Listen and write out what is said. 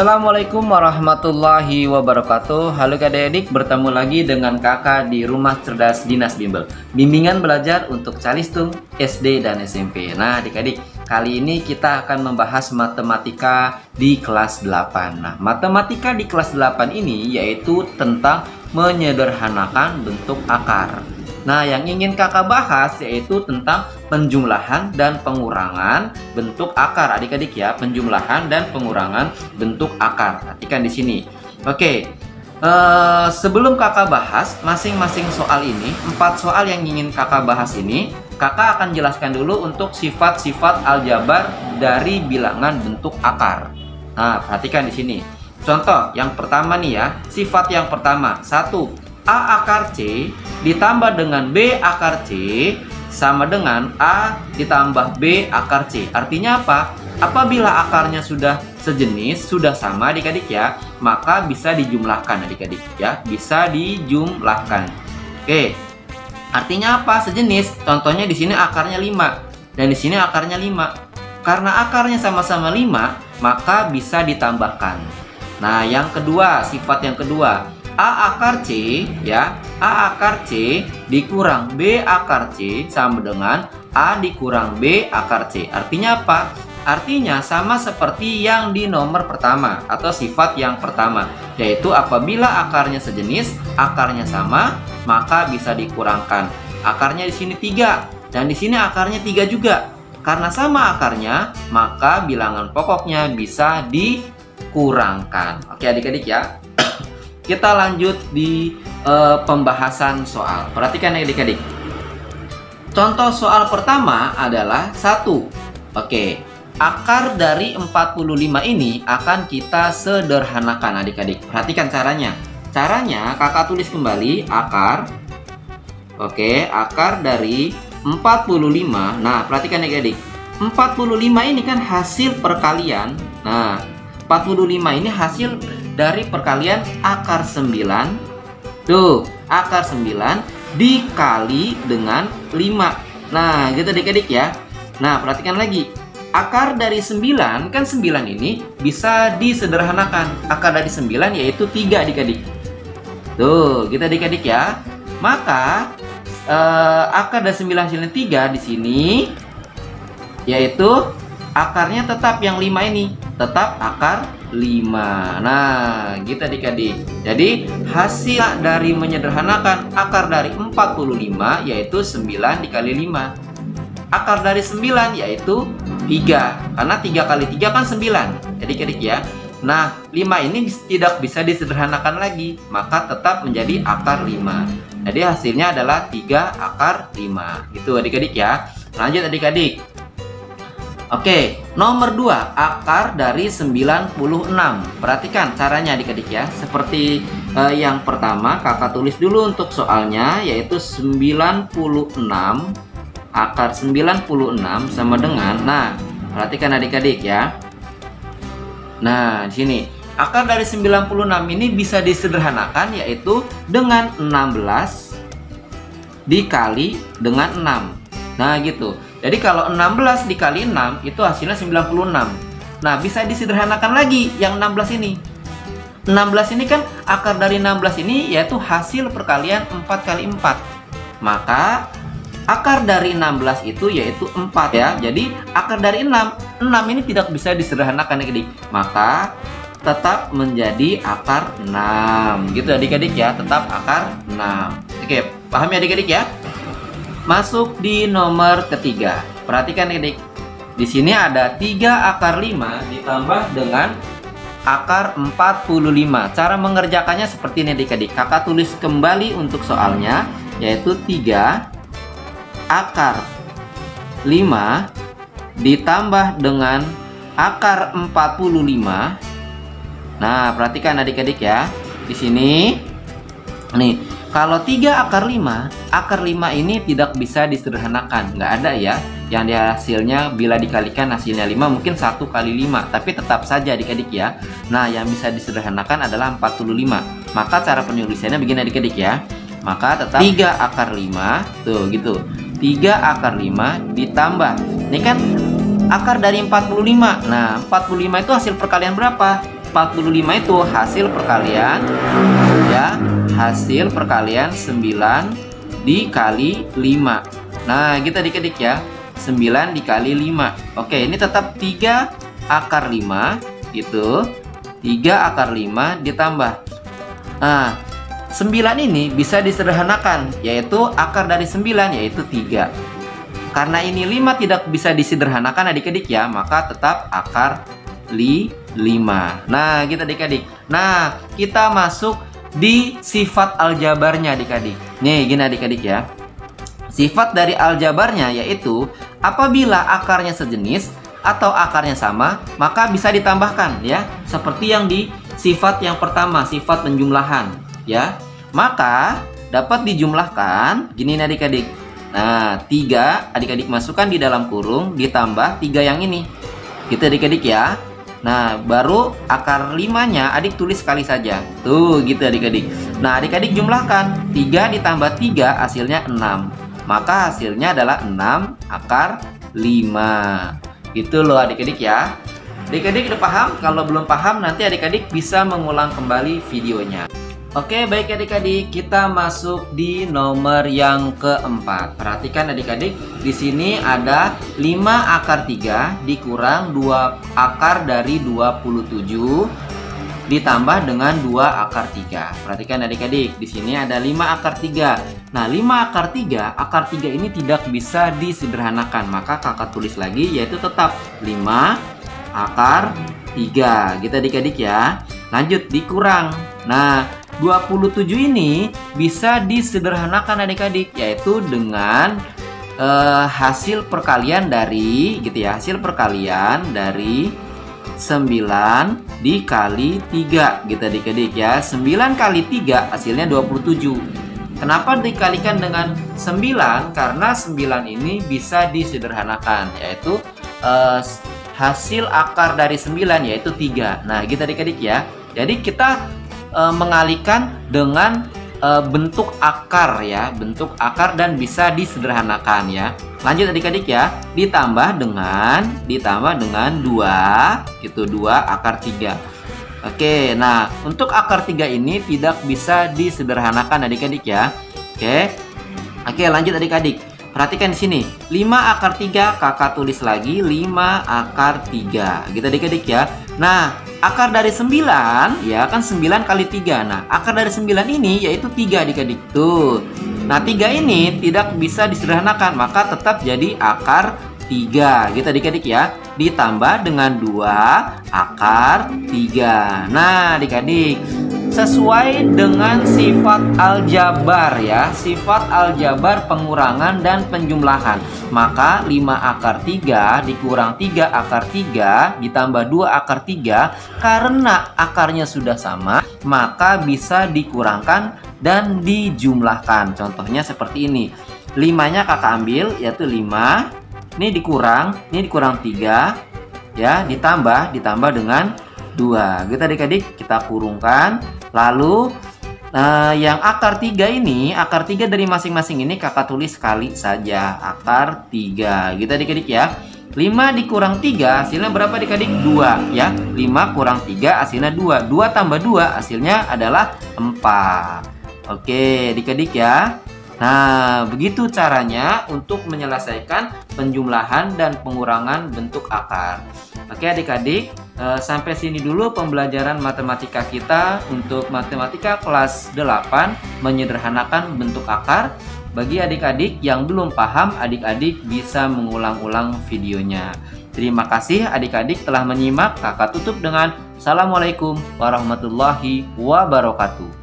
Assalamualaikum warahmatullahi wabarakatuh. Halo adik-adik, bertemu lagi dengan kakak di Rumah Cerdas Dinas Bimbel, bimbingan belajar untuk calistung SD dan SMP. Nah adik-adik, kali ini kita akan membahas matematika di kelas 8. Nah matematika di kelas 8 ini yaitu tentang menyederhanakan bentuk akar. Nah, yang ingin kakak bahas yaitu tentang penjumlahan dan pengurangan bentuk akar, adik-adik ya, penjumlahan dan pengurangan bentuk akar. Perhatikan di sini. Oke, sebelum kakak bahas masing-masing soal ini, 4 soal yang ingin kakak bahas ini, kakak akan jelaskan dulu untuk sifat-sifat aljabar dari bilangan bentuk akar. Nah, perhatikan di sini. Contoh yang pertama nih ya, sifat yang pertama, 1. A akar C ditambah dengan B akar C sama dengan A ditambah B akar C. Artinya apa? Apabila akarnya sudah sejenis, sudah sama adik-adik ya, maka bisa dijumlahkan adik-adik ya, bisa dijumlahkan. Oke. Artinya apa? Sejenis. Contohnya di sini akarnya 5 dan di sini akarnya 5. Karena akarnya sama-sama 5, maka bisa ditambahkan. Nah, yang kedua, sifat yang kedua, A akar C ya, A akar C dikurang B akar C sama dengan A dikurang B akar C. Artinya apa? Artinya sama seperti yang di nomor pertama atau sifat yang pertama, yaitu apabila akarnya sejenis, akarnya sama, maka bisa dikurangkan. Akarnya di sini 3 dan di sini akarnya 3 juga. Karena sama akarnya, maka bilangan pokoknya bisa dikurangkan. Oke adik-adik ya. Kita lanjut di pembahasan soal. Perhatikan adik-adik. Contoh soal pertama adalah 1. Oke, akar dari 45 ini akan kita sederhanakan adik-adik. Perhatikan caranya. Caranya kakak tulis kembali akar. Oke, akar dari 45. Nah, perhatikan adik-adik. 45 ini kan hasil perkalian. Nah, 45 ini hasil dari perkalian akar 9. Tuh, akar 9 dikali dengan 5. Nah, gitu adik-adik ya. Nah, perhatikan lagi. Akar dari 9, kan 9 ini bisa disederhanakan. Akar dari 9 yaitu 3 adik-adik. Tuh, gitu adik-adik ya. Maka, akar dari 9 hasilnya 3 di sini, yaitu akarnya tetap yang 5 ini. Tetap akar 5. Nah, gitu adik-adik. Jadi hasil dari menyederhanakan akar dari 45 yaitu 9 dikali 5. Akar dari 9 yaitu 3. Karena 3 kali 3 kan 9 adik-adik ya. Nah, 5 ini tidak bisa disederhanakan lagi, maka tetap menjadi akar 5. Jadi hasilnya adalah 3 akar 5. Gitu adik-adik ya. Lanjut adik-adik. Oke, nomor 2, akar dari 96. Perhatikan caranya adik-adik ya. Seperti yang pertama, kakak tulis dulu untuk soalnya, yaitu 96. Akar 96 sama dengan, nah, perhatikan adik-adik ya. Nah, di sini akar dari 96 ini bisa disederhanakan, yaitu dengan 16 dikali dengan 6. Nah, gitu. Jadi kalau 16 dikali 6 itu hasilnya 96. Nah, bisa disederhanakan lagi yang 16 ini. 16 ini kan akar dari 16 ini yaitu hasil perkalian 4 kali 4. Maka akar dari 16 itu yaitu 4 ya. Jadi akar dari 6 ini tidak bisa disederhanakan adik-adik. Maka tetap menjadi akar 6. Gitu adik-adik ya, tetap akar 6. Oke, paham ya adik-adik ya? Masuk di nomor ketiga. Perhatikan adik. Di sini ada 3 akar 5 ditambah dengan akar 45. Cara mengerjakannya seperti ini adik-adik. Kakak tulis kembali untuk soalnya, yaitu 3 akar 5 ditambah dengan akar 45. Nah, perhatikan adik-adik ya. Di sini nih, kalau 3 akar 5 ini tidak bisa disederhanakan. Nggak ada ya. Yang di hasilnya bila dikalikan hasilnya 5, mungkin 1 kali 5. Tapi tetap saja adik-adik ya. Nah, yang bisa disederhanakan adalah 45. Maka cara penulisannya begini adik-adik ya. Maka tetap 3 akar 5. Tuh gitu. 3 akar 5 ditambah. Ini kan akar dari 45. Nah, 45 itu hasil perkalian berapa? 45 itu hasil perkalian ya, hasil perkalian 9 dikali 5. Nah, gitu adik-adik ya. 9 dikali 5. Oke, ini tetap 3 akar 5 gitu. 3 akar 5 ditambah. Nah, 9 ini bisa disederhanakan, yaitu akar dari 9 yaitu 3. Karena ini 5 tidak bisa disederhanakan adik-adik ya, maka tetap akar 5. Nah, gitu adik-adik. Nah, kita masuk di sifat aljabarnya adik-adik. Nih, gini adik-adik ya. Sifat dari aljabarnya yaitu apabila akarnya sejenis atau akarnya sama, maka bisa ditambahkan ya. Seperti yang di sifat yang pertama, sifat penjumlahan ya. Maka dapat dijumlahkan gini nih adik-adik. Nah, 3 adik-adik masukkan di dalam kurung ditambah 3 yang ini. Gitu adik-adik ya. Nah, baru akar 5-nya adik tulis sekali saja. Tuh, gitu adik-adik. Nah, adik-adik jumlahkan. 3 ditambah 3 hasilnya 6. Maka hasilnya adalah 6 akar 5. Gitu loh adik-adik ya. Adik-adik udah paham? Kalau belum paham nanti adik-adik bisa mengulang kembali videonya. Oke, baik adik-adik, kita masuk di nomor yang keempat. Perhatikan adik-adik, di sini ada 5 akar 3 dikurang 2 akar dari 27 ditambah dengan 2 akar 3. Perhatikan adik-adik, di sini ada 5 akar 3. Nah, 5 akar 3, akar 3 ini tidak bisa disederhanakan, maka kakak tulis lagi yaitu tetap 5 akar 3. Gitu adik-adik ya. Lanjut dikurang. Nah, 27 ini bisa disederhanakan adik-adik, yaitu dengan hasil perkalian dari gitu ya, hasil perkalian dari 9 dikali 3 gitu adik-adik ya. 9 kali 3 hasilnya 27. Kenapa dikalikan dengan 9? Karena 9 ini bisa disederhanakan, yaitu hasil akar dari 9 yaitu 3. Nah, gitu adik-adik ya. Jadi kita mengalihkan dengan bentuk akar ya, bentuk akar dan bisa disederhanakan ya. Lanjut adik-adik ya, ditambah dengan 2 gitu, 2 akar 3. Oke, nah untuk akar 3 ini tidak bisa disederhanakan adik-adik ya. Oke, lanjut adik-adik. Perhatikan di sini, 5 akar 3 kakak tulis lagi 5 akar 3. Gitu adik-adik ya. Nah, akar dari 9 ya kan 9 kali 3. Nah, akar dari 9 ini yaitu 3 adik-adik. Tuh. Nah, 3 ini tidak bisa disederhanakan, maka tetap jadi akar 3. Gitu adik-adik ya. Ditambah dengan 2 akar 3. Nah, adik-adik, sesuai dengan sifat aljabar ya, sifat aljabar pengurangan dan penjumlahan. Maka 5 akar 3 dikurang 3 akar 3 ditambah 2 akar 3, karena akarnya sudah sama, maka bisa dikurangkan dan dijumlahkan. Contohnya seperti ini. 5-nya kakak ambil yaitu 5. Ini dikurang 3 ya, ditambah dengan 2. Gitu adik-adik, kita kurungkan. Lalu yang akar 3 ini, akar 3 dari masing-masing ini kakak tulis sekali saja, akar 3. Gitu adik-adik ya. 5 dikurang 3 hasilnya berapa adik-adik? 2 ya. 5 kurang 3 hasilnya 2. 2 tambah 2 hasilnya adalah 4. Oke adik-adik ya. Nah, begitu caranya untuk menyelesaikan penjumlahan dan pengurangan bentuk akar. Oke adik-adik, sampai sini dulu pembelajaran matematika kita untuk matematika kelas 8, menyederhanakan bentuk akar. Bagi adik-adik yang belum paham, adik-adik bisa mengulang-ulang videonya. Terima kasih adik-adik telah menyimak. Kakak tutup dengan Assalamualaikum warahmatullahi wabarakatuh.